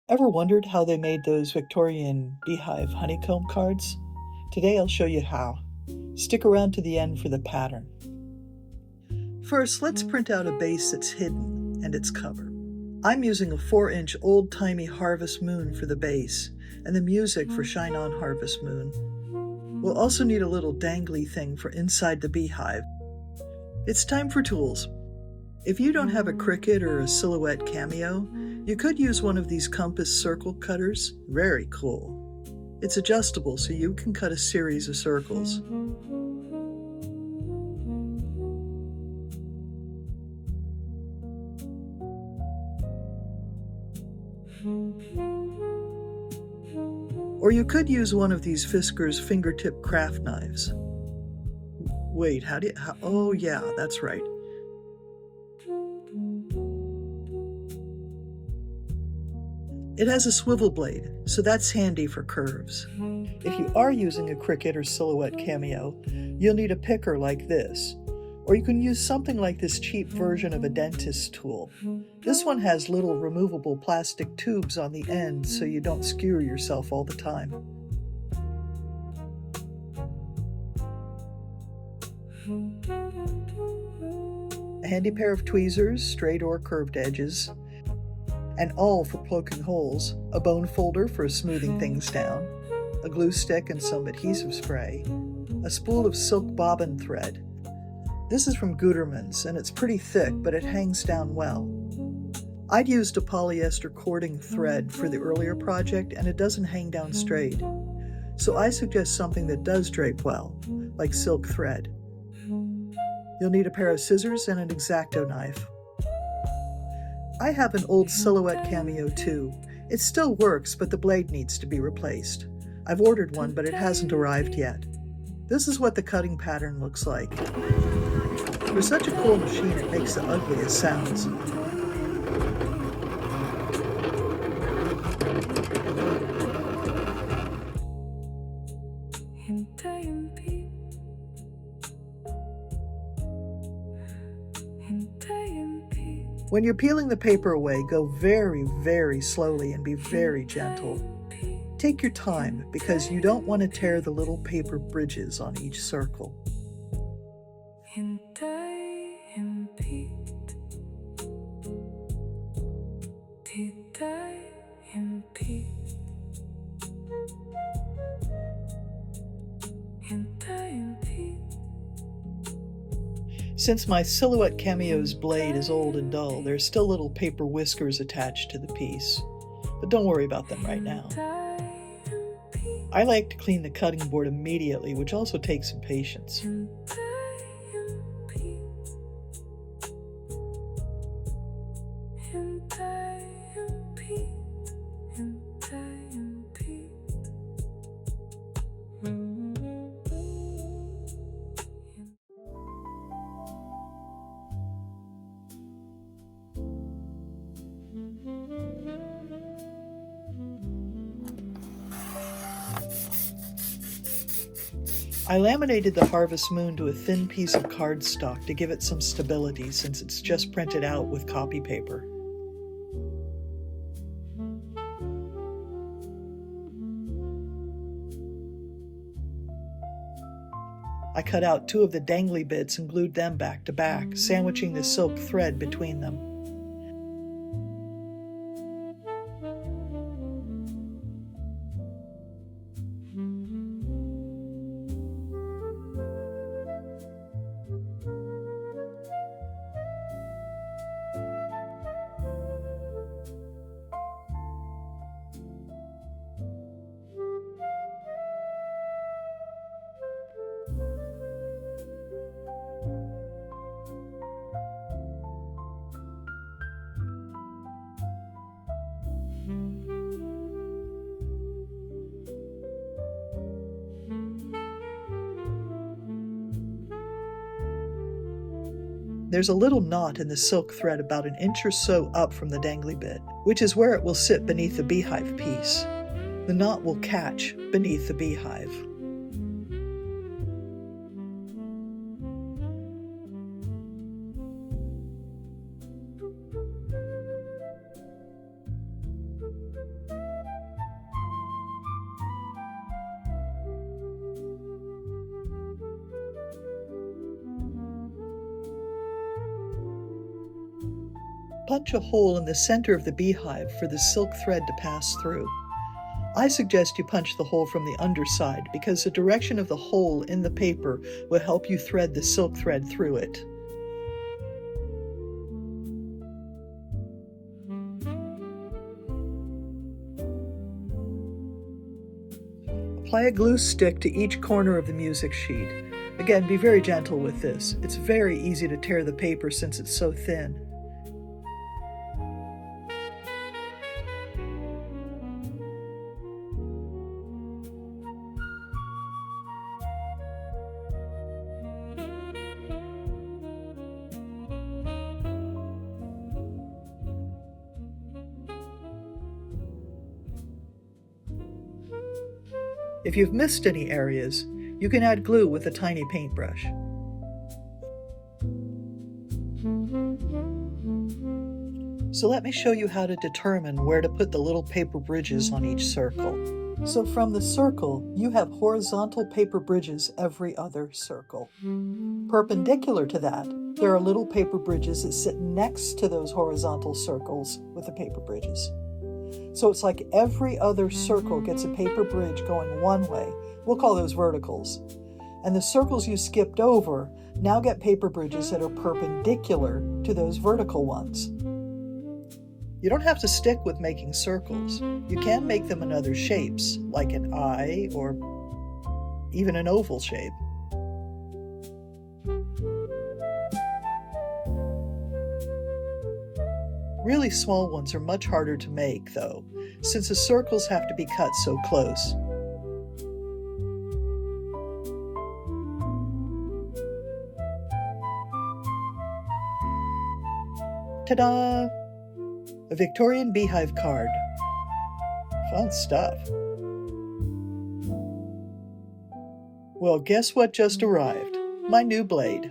Ever wondered how they made those Victorian Beehive honeycomb cards? Today I'll show you how. Stick around to the end for the pattern. First, let's print out a base that's hidden and its cover. I'm using a 4-inch old-timey Harvest Moon for the base and the music for Shine On Harvest Moon. We'll also need a little dangly thing for inside the beehive. It's time for tools. If you don't have a Cricut or a Silhouette Cameo, you could use one of these compass circle cutters. Very cool. It's adjustable so you can cut a series of circles. Or you could use one of these Fisker's fingertip craft knives. Wait, oh yeah, that's right. It has a swivel blade, so that's handy for curves. If you are using a Cricut or Silhouette Cameo, you'll need a picker like this, or you can use something like this cheap version of a dentist's tool. This one has little removable plastic tubes on the end so you don't skewer yourself all the time. A handy pair of tweezers, straight or curved edges, an awl for poking holes, a bone folder for smoothing things down, a glue stick and some adhesive spray, a spool of silk bobbin thread. This is from Gutermann's and it's pretty thick, but it hangs down well. I'd used a polyester cording thread for the earlier project and it doesn't hang down straight. So I suggest something that does drape well, like silk thread. You'll need a pair of scissors and an X-Acto knife. I have an old Silhouette Cameo too. It still works, but the blade needs to be replaced. I've ordered one, but it hasn't arrived yet. This is what the cutting pattern looks like. For such a cool machine, it makes the ugliest sounds. When you're peeling the paper away, go very, very slowly and be very gentle. Take your time because you don't want to tear the little paper bridges on each circle. Since my Silhouette Cameo's blade is old and dull, there's still little paper whiskers attached to the piece, but don't worry about them right now. I like to clean the cutting board immediately, which also takes some patience. I laminated the Harvest Moon to a thin piece of cardstock to give it some stability since it's just printed out with copy paper. I cut out 2 of the dangly bits and glued them back to back, sandwiching the silk thread between them. There's a little knot in the silk thread about an inch or so up from the dangly bit, which is where it will sit beneath the beehive piece. The knot will catch beneath the beehive. Punch a hole in the center of the beehive for the silk thread to pass through. I suggest you punch the hole from the underside because the direction of the hole in the paper will help you thread the silk thread through it. Apply a glue stick to each corner of the music sheet. Again, be very gentle with this. It's very easy to tear the paper since it's so thin. If you've missed any areas, you can add glue with a tiny paintbrush. So let me show you how to determine where to put the little paper bridges on each circle. So from the circle, you have horizontal paper bridges every other circle. Perpendicular to that, there are little paper bridges that sit next to those horizontal circles with the paper bridges. So it's like every other circle gets a paper bridge going one way. We'll call those verticals. And the circles you skipped over now get paper bridges that are perpendicular to those vertical ones. You don't have to stick with making circles. You can make them in other shapes, like an eye or even an oval shape. Really small ones are much harder to make, though, since the circles have to be cut so close. Ta-da! A Victorian Beehive card. Fun stuff. Well, guess what just arrived? My new blade.